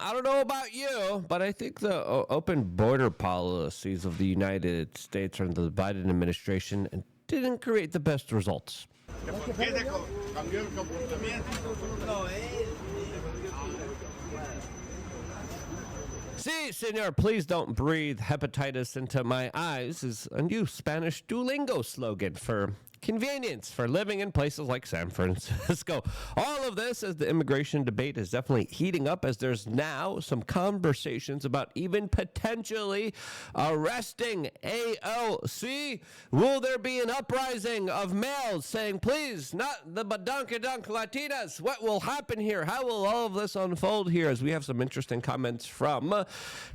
I don't know about you, but I think the open border policies of the United States or the Biden administration didn't create the best results. Si, senor, please don't breathe hepatitis into my eyes is a new Spanish Duolingo slogan for convenience for living in places like San Francisco. All of this as the immigration debate is definitely heating up as there's now some conversations about even potentially arresting AOC. Will there be an uprising of males saying, please, not the badonkadunk Latinas? What will happen here? How will all of this unfold here? As we have some interesting comments from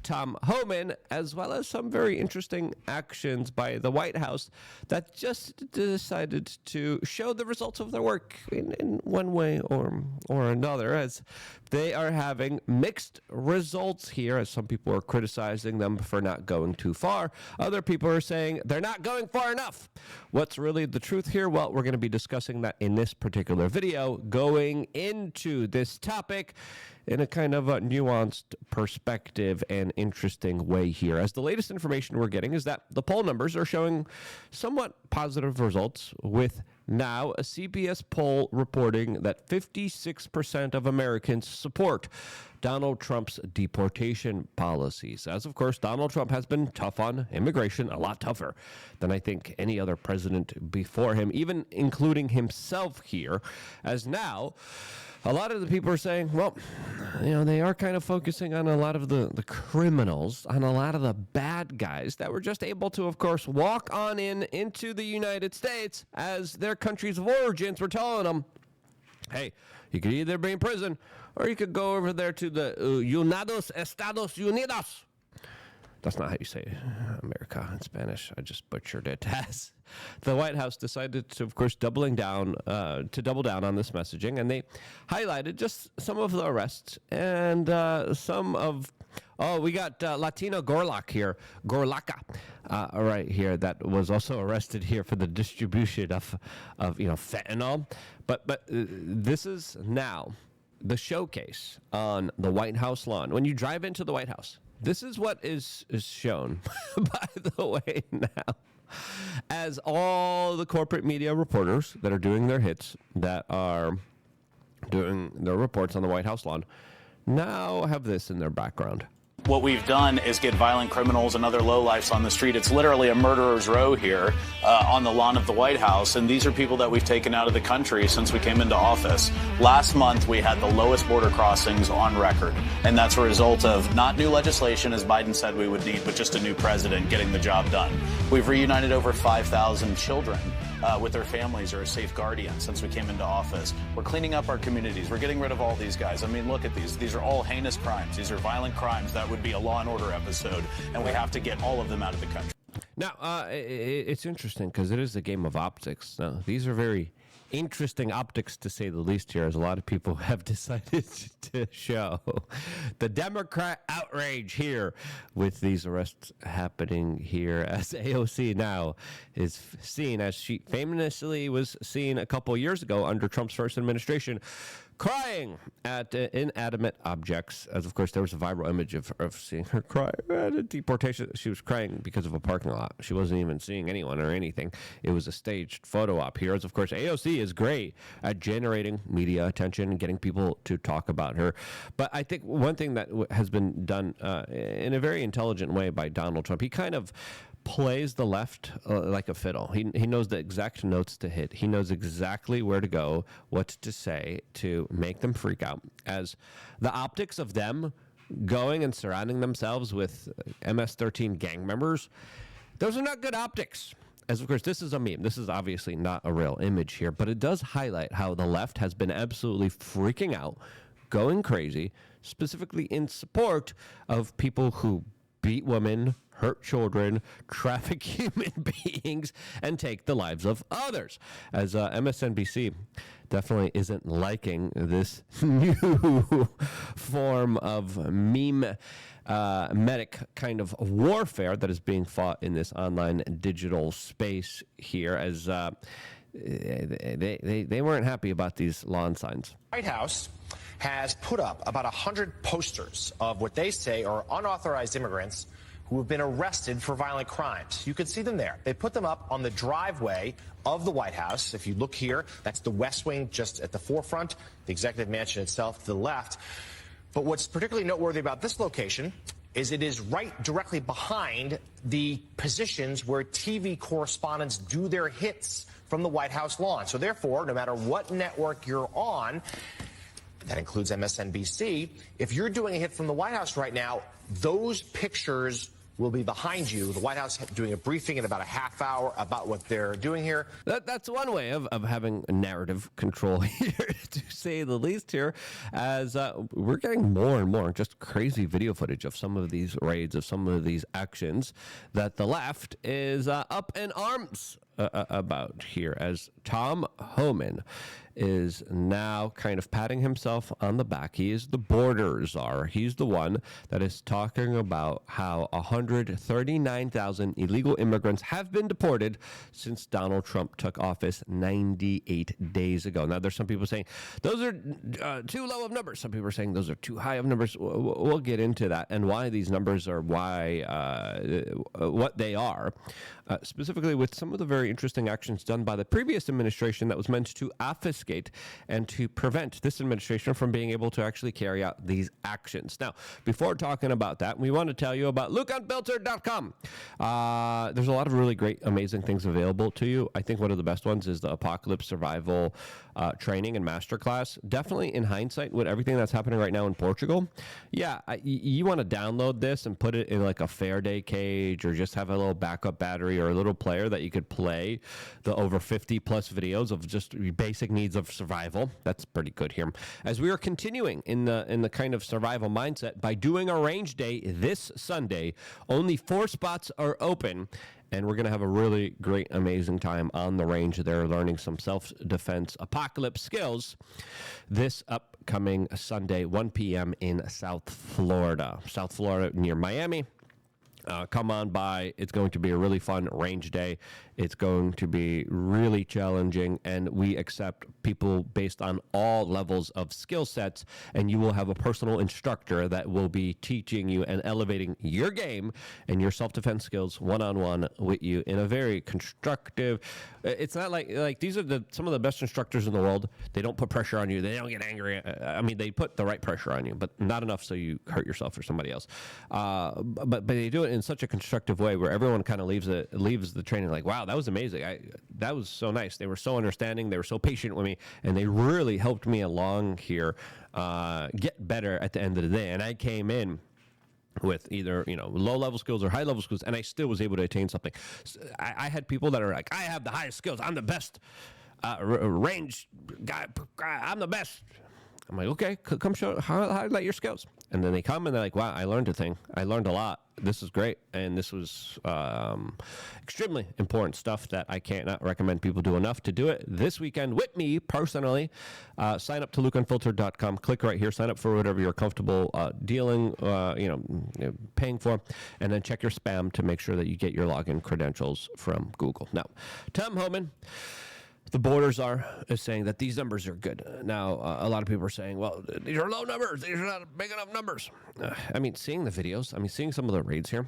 Tom Homan, as well as some very interesting actions by the White House that just decided to show the results of their work in one way or another, as they are having mixed results here, as some people are criticizing them for not going too far. Other people are saying they're not going far enough. What's really the truth here? Well, we're going to be discussing that in this particular video, going into this topic in a kind of a nuanced perspective and interesting way here. As the latest information we're getting is that the poll numbers are showing somewhat positive results, with now a CBS poll reporting that 56% of Americans support Donald Trump's deportation policies. As, of course, Donald Trump has been tough on immigration, a lot tougher than I think any other president before him, even including himself here, as now a lot of the people are saying, well, you know, they are kind of focusing on a lot of the criminals, on a lot of the bad guys that were just able to, of course, walk on into the United States as their countries of origins were telling them, hey, you could either be in prison or you could go over there to the Unidos Estados Unidos. That's not how you say America in Spanish. I just butchered it. As the White House decided to, of course, double down on this messaging, and they highlighted just some of the arrests and some of. Oh, we got Latino Gorlaka right here, that was also arrested here for the distribution of fentanyl. But this is now the showcase on the White House lawn. When you drive into the White House, this is what is shown, by the way, now, as all the corporate media reporters that are doing their hits, that are doing their reports on the White House lawn, now have this in their background. What we've done is get violent criminals and other lowlifes on the street. It's literally a murderer's row here on the lawn of the White House. And these are people that we've taken out of the country since we came into office. Last month, we had the lowest border crossings on record. And that's a result of not new legislation, as Biden said we would need, but just a new president getting the job done. We've reunited over 5,000 children with their families or a safe guardian since we came into office. We're cleaning up our communities. We're getting rid of all these guys. I mean, look at these. These are all heinous crimes. These are violent crimes. That would be a Law and Order episode, and we have to get all of them out of the country. Now, it's interesting because it is a game of optics. Now, these are very interesting optics, to say the least, here, as a lot of people have decided to show the Democrat outrage here with these arrests happening here, as AOC now is seen, as she famously was seen a couple years ago under Trump's first administration, crying at inanimate objects. As, of course, there was a viral image of seeing her cry at a deportation. She was crying because of a parking lot. She wasn't even seeing anyone or anything. It was a staged photo op here. As, of course, AOC is great at generating media attention and getting people to talk about her. But I think one thing that has been done in a very intelligent way by Donald Trump, he kind of plays the left like a fiddle. He knows the exact notes to hit. He knows exactly where to go, what to say to make them freak out. As the optics of them going and surrounding themselves with MS-13 gang members, those are not good optics. As, of course, this is a meme. This is obviously not a real image here, but it does highlight how the left has been absolutely freaking out, going crazy, specifically in support of people who beat women, hurt children, traffic human beings, and take the lives of others. As MSNBC definitely isn't liking this new form of meme medic kind of warfare that is being fought in this online digital space here, as they weren't happy about these lawn signs. White House has put up about 100 posters of what they say are unauthorized immigrants who have been arrested for violent crimes. You can see them there. They put them up on the driveway of the White House. If you look here, that's the West Wing just at the forefront, the executive mansion itself to the left. But what's particularly noteworthy about this location is it is right directly behind the positions where TV correspondents do their hits from the White House lawn. So therefore, no matter what network you're on, that includes MSNBC, if you're doing a hit from the White House right now, those pictures will be behind you. The White House doing a briefing in about a half hour about what they're doing here. That's one way of having narrative control here, to say the least here, as we're getting more and more just crazy video footage of some of these raids, of some of these actions that the left is up in arms about here, as Tom Homan is now kind of patting himself on the back. He is the border czar. He's the one that is talking about how 139,000 illegal immigrants have been deported since Donald Trump took office 98 days ago. Now, there's some people saying those are too low of numbers. Some people are saying those are too high of numbers. We'll get into that and why these numbers are what they are. Specifically with some of the very interesting actions done by the previous administration that was meant to obfuscate and to prevent this administration from being able to actually carry out these actions. Now, before talking about that, we want to tell you about LukeUnfiltered.com. There's a lot of really great, amazing things available to you. I think one of the best ones is the Apocalypse Survival training and masterclass. Definitely in hindsight, with everything that's happening right now in Portugal, you want to download this and put it in like a Faraday cage, or just have a little backup battery or a little player that you could play the over 50 plus videos of just basic needs of survival. That's pretty good here. As we are continuing in the kind of survival mindset by doing our range day this Sunday, only 4 spots are open. And we're going to have a really great, amazing time on the range there, learning some self-defense apocalypse skills this upcoming Sunday, 1 p.m. in South Florida near Miami. Come on by. It's going to be a really fun range day. It's going to be really challenging, and we accept people based on all levels of skill sets, and you will have a personal instructor that will be teaching you and elevating your game and your self-defense skills one-on-one with you in a very constructive. It's not like these are some of the best instructors in the world. They don't put pressure on you. They don't get angry. I mean, they put the right pressure on you, but not enough so you hurt yourself or somebody else. But they do it in such a constructive way where everyone kind of leaves the training like, wow, that was amazing. That was so nice. They were so understanding. They were so patient with me, and they really helped me along here get better at the end of the day. And I came in with either low-level skills or high-level skills, and I still was able to attain something. I had people that are like, I have the highest skills. I'm the best range guy. I'm the best. I'm like, okay, come highlight your skills. And then they come and they're like, wow, I learned a thing. I learned a lot. This is great. And this was extremely important stuff that I cannot recommend people do enough to do it this weekend with me personally. Sign up to LukeUnfiltered.com. Click right here. Sign up for whatever you're comfortable paying for. And then check your spam to make sure that you get your login credentials from Google. Now, Tom Homan, the border czar, is saying that these numbers are good. Now, a lot of people are saying, well, these are low numbers. These are not big enough numbers. Seeing the videos, seeing some of the raids here.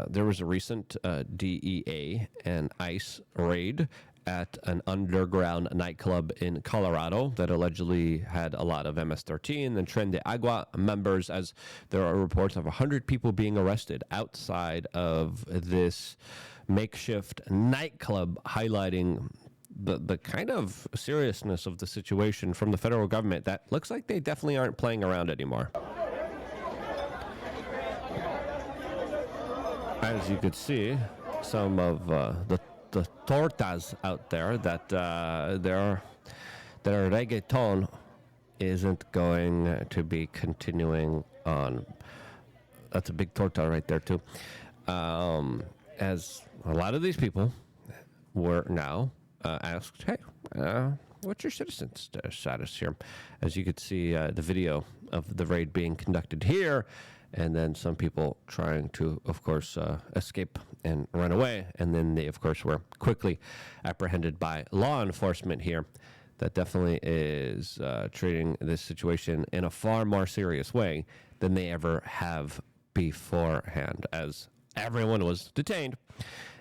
There was a recent DEA and ICE raid at an underground nightclub in Colorado that allegedly had a lot of MS-13 and Tren de Agua members, as there are reports of 100 people being arrested outside of this makeshift nightclub, highlighting the kind of seriousness of the situation from the federal government that looks like they definitely aren't playing around anymore. As you could see, some of the tortas out there that their reggaeton isn't going to be continuing on. That's a big torta right there too. As a lot of these people were now asked, hey, what's your citizen status here? As you could see, the video of the raid being conducted here, and then some people trying to, of course, escape and run away. And then they, of course, were quickly apprehended by law enforcement here. that definitely is treating this situation in a far more serious way than they ever have beforehand, as everyone was detained.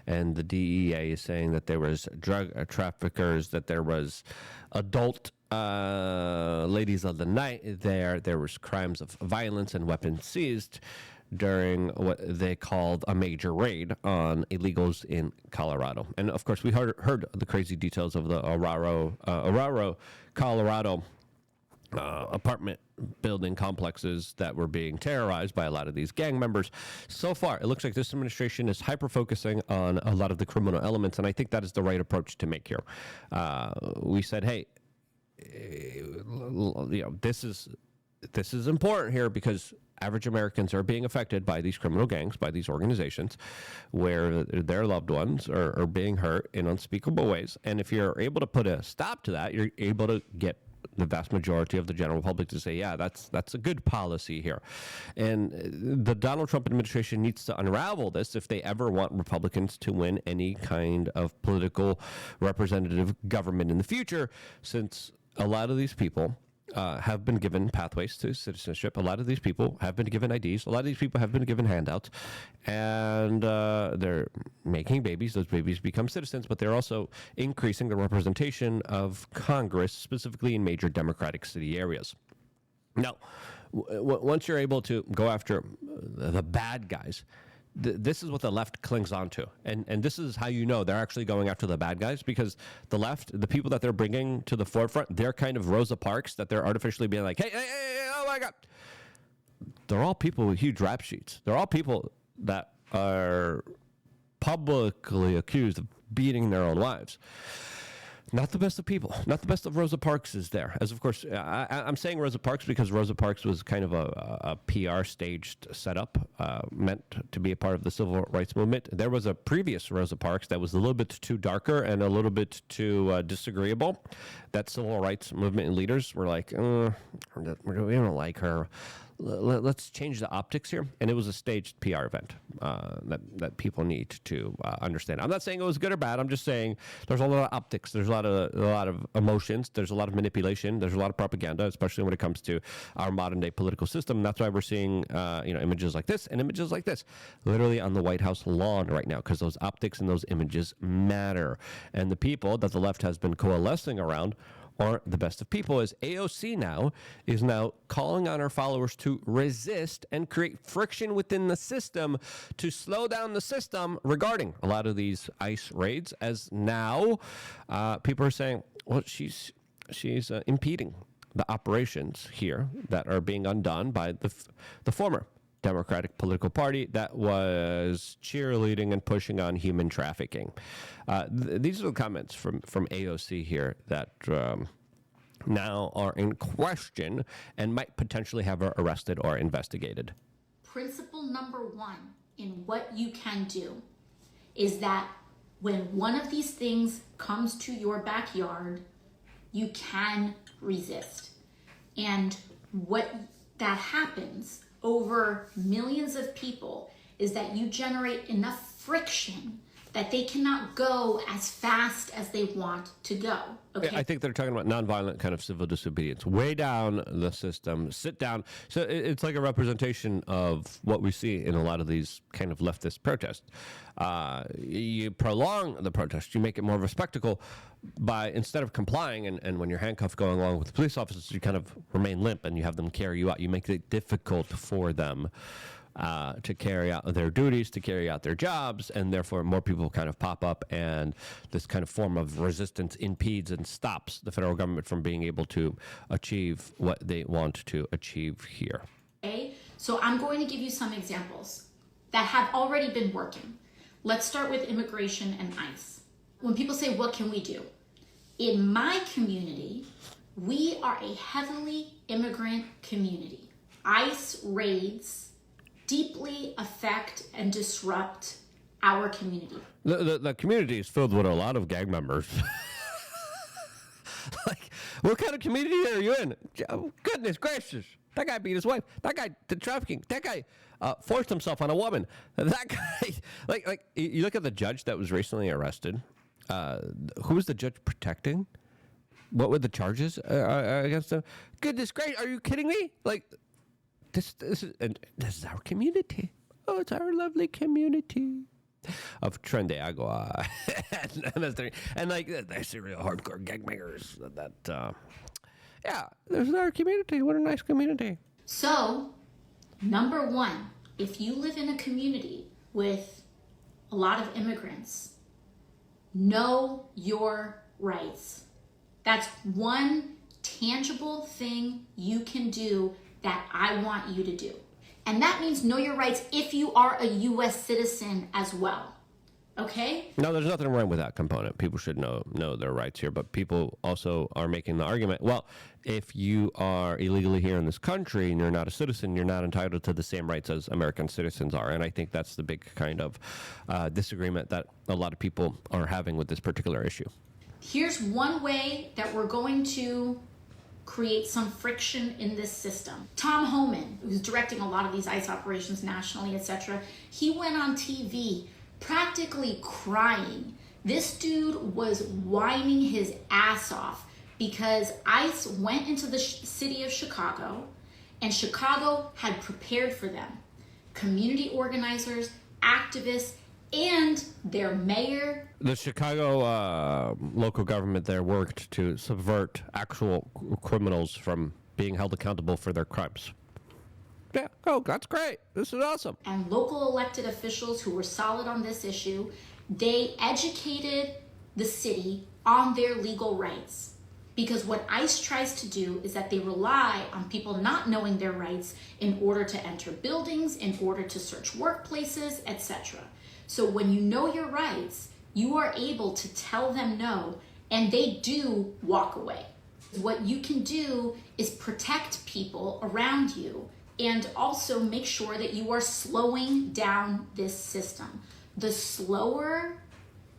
And the DEA is saying that there was drug traffickers, that there was adult ladies of the night there. There was crimes of violence and weapons seized during what they called a major raid on illegals in Colorado. And of course, we heard the crazy details of the Aurora, Colorado apartment building complexes that were being terrorized by a lot of these gang members. So far, it looks like this administration is hyper-focusing on a lot of the criminal elements, and I think that is the right approach to make here. We said, hey, this is important here because average Americans are being affected by these criminal gangs, by these organizations, where their loved ones are being hurt in unspeakable ways. And if you're able to put a stop to that, you're able to get the vast majority of the general public to say, yeah, that's a good policy here. And the Donald Trump administration needs to unravel this if they ever want Republicans to win any kind of political representative government in the future, since a lot of these people have been given pathways to citizenship. A lot of these people have been given IDs. A lot of these people have been given handouts, and they're making babies. Those babies become citizens, but they're also increasing the representation of Congress, specifically in major Democratic city areas. Now, once you're able to go after the bad guys, this is what the left clings on to. And this is how you know they're actually going after the bad guys, because the left, the people that they're bringing to the forefront, they're kind of Rosa Parks that they're artificially being like, hey, oh my God. They're all people with huge rap sheets. They're all people that are publicly accused of beating their own wives. Not the best of people. Not the best of Rosa Parks is there. As of course, I'm saying Rosa Parks because Rosa Parks was kind of a PR staged setup meant to be a part of the civil rights movement. There was a previous Rosa Parks that was a little bit too darker and a little bit too disagreeable. That civil rights movement and leaders were like, we don't like her. Let's change the optics here. And it was a staged PR event that people need to understand. I'm not saying it was good or bad. I'm just saying there's a lot of optics. There's a lot of emotions. There's a lot of manipulation. There's a lot of propaganda, especially when it comes to our modern day political system. And that's why we're seeing images like this and images like this literally on the White House lawn right now, because those optics and those images matter. And the people that the left has been coalescing around aren't the best of people, as AOC is now calling on her followers to resist and create friction within the system to slow down the system regarding a lot of these ICE raids, as now people are saying, well, she's impeding the operations here that are being undone by the former Democratic political party that was cheerleading and pushing on human trafficking. These are the comments from AOC here that now are in question and might potentially have her arrested or investigated. Principle number one in what you can do is that when one of these things comes to your backyard, you can resist. And what that happens over millions of people is that you generate enough friction that they cannot go as fast as they want to go. Okay. I think they're talking about nonviolent kind of civil disobedience, way down the system, sit down. So it's like a representation of what we see in a lot of these kind of leftist protests. You prolong the protest, you make it more of a spectacle by, instead of complying, and when you're handcuffed going along with the police officers, you kind of remain limp and you have them carry you out. You make it difficult for them to carry out their duties, to carry out their jobs, and therefore more people kind of pop up, and this kind of form of resistance impedes and stops the federal government from being able to achieve what they want to achieve here. Okay, so I'm going to give you some examples that have already been working. Let's start with immigration and ICE. When people say, what can we do? In my community, we are a heavily immigrant community. ICE raids deeply affect and disrupt our community. The community is filled with a lot of gang members. Like, what kind of community are you in? Oh, goodness gracious. That guy beat his wife. That guy did trafficking. That guy forced himself on a woman. That guy, like you look at the judge that was recently arrested. Who was the judge protecting? what were the charges against them? Goodness gracious, are you kidding me? Like, this is our community. Oh, it's our lovely community of Tren de Agua. and like, they're real hardcore gangbangers. There's our community. What a nice community. So, number one, if you live in a community with a lot of immigrants, know your rights. That's one tangible thing you can do that I want you to do. And that means know your rights if you are a U.S. citizen as well. Okay? No, there's nothing wrong with that component. People should know their rights here, but people also are making the argument, well, if you are illegally here in this country and you're not a citizen, you're not entitled to the same rights as American citizens are. And I think that's the big kind of disagreement that a lot of people are having with this particular issue. Here's one way that we're going to create some friction in this system. Tom Homan, who's directing a lot of these ICE operations nationally, etc., he went on TV practically crying. This dude was whining his ass off because ICE went into the city of Chicago and Chicago had prepared for them. Community organizers, activists, and their mayor. The Chicago local government there worked to subvert actual criminals from being held accountable for their crimes. Yeah, oh, that's great. This is awesome. And local elected officials who were solid on this issue, they educated the city on their legal rights. Because what ICE tries to do is that they rely on people not knowing their rights in order to enter buildings, in order to search workplaces, etc. So when you know your rights, you are able to tell them no, and they do walk away. What you can do is protect people around you and also make sure that you are slowing down this system. The slower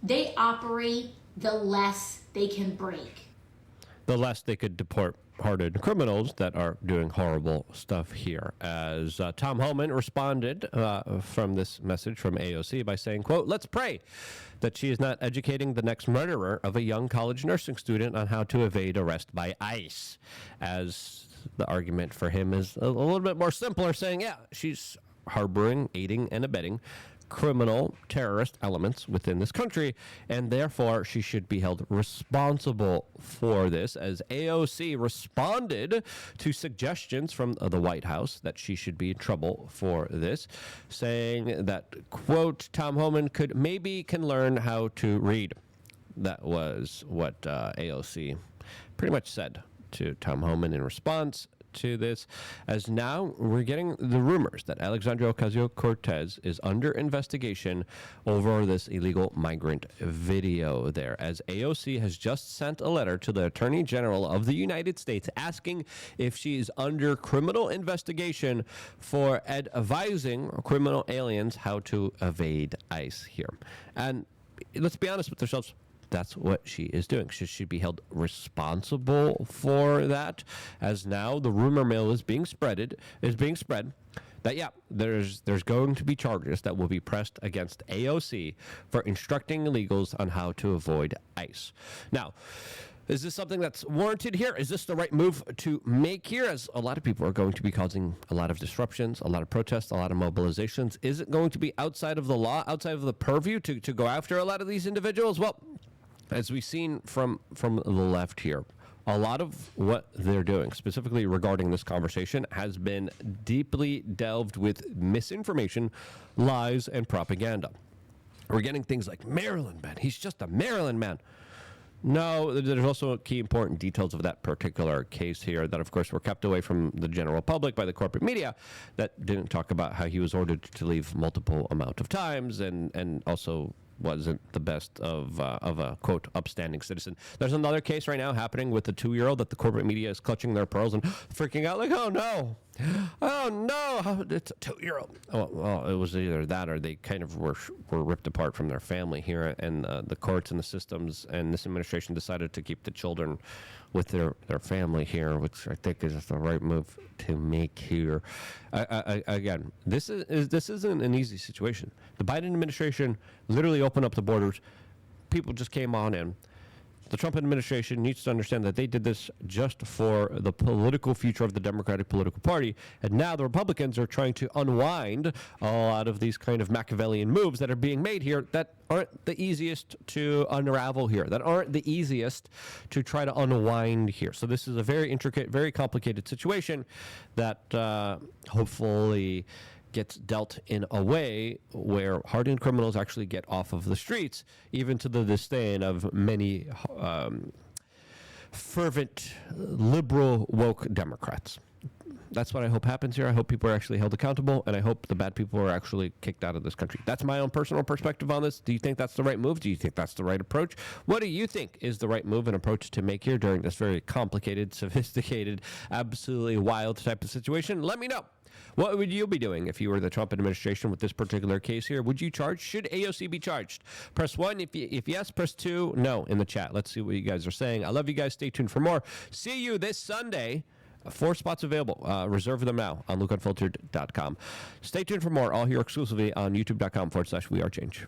they operate, the less they can break. The less they could deport hardened criminals that are doing horrible stuff here. As Tom Homan responded from this message from AOC by saying, quote, "Let's pray that she is not educating the next murderer of a young college nursing student on how to evade arrest by ICE." As the argument for him is a little bit more simpler, saying, yeah, she's harboring, aiding, and abetting criminal terrorist elements within this country, and therefore she should be held responsible for this, as AOC responded to suggestions from the White House that she should be in trouble for this, saying that, quote, Tom Homan can learn how to read. That was what AOC pretty much said to Tom Homan in response to this, as now we're getting the rumors that Alexandria Ocasio-Cortez is under investigation over this illegal migrant video there, as AOC has just sent a letter to the Attorney General of the United States asking if she is under criminal investigation for advising criminal aliens how to evade ICE here. And let's be honest with ourselves, that's what she is doing. She should be held responsible for that, as now the rumor mill is being spread that, yeah, there's going to be charges that will be pressed against AOC for instructing illegals on how to avoid ICE. Now, is this something that's warranted here? Is this the right move to make here? As a lot of people are going to be causing a lot of disruptions, a lot of protests, a lot of mobilizations. Is it going to be outside of the law, outside of the purview to go after a lot of these individuals? Well, as we've seen from the left here, a lot of what they're doing, specifically regarding this conversation, has been deeply delved with misinformation, lies, and propaganda. We're getting things like Maryland man. He's just a Maryland man. No, there's also key important details of that particular case here that, of course, were kept away from the general public by the corporate media that didn't talk about how he was ordered to leave multiple amount of times and also wasn't the best of a, quote, upstanding citizen. There's another case right now happening with the 2-year-old that the corporate media is clutching their pearls and freaking out like, oh, no. Oh, no. It's a 2-year-old. Well, it was either that or they kind of were ripped apart from their family here, and the courts and the systems and this administration decided to keep the children with their family here, which I think is the right move to make here. Again, this isn't an easy situation. The Biden administration literally opened up the borders. People just came on in. the Trump administration needs to understand that they did this just for the political future of the Democratic political party. And now the Republicans are trying to unwind a lot of these kind of Machiavellian moves that are being made here that aren't the easiest to unravel here, that aren't the easiest to try to unwind here. So this is a very intricate, very complicated situation that hopefully gets dealt in a way where hardened criminals actually get off of the streets, even to the disdain of many fervent, liberal, woke Democrats. That's what I hope happens here. I hope people are actually held accountable, and I hope the bad people are actually kicked out of this country. That's my own personal perspective on this. Do you think that's the right move? Do you think that's the right approach? What do you think is the right move and approach to make here during this very complicated, sophisticated, absolutely wild type of situation? Let me know. What would you be doing if you were the Trump administration with this particular case here? Would you charge? Should AOC be charged? Press 1 if yes, press 2 no in the chat. Let's see what you guys are saying. I love you guys. Stay tuned for more. See you this Sunday. 4 spots available. Reserve them now on lukeunfiltered.com. Stay tuned for more. All here exclusively on youtube.com/wearechange.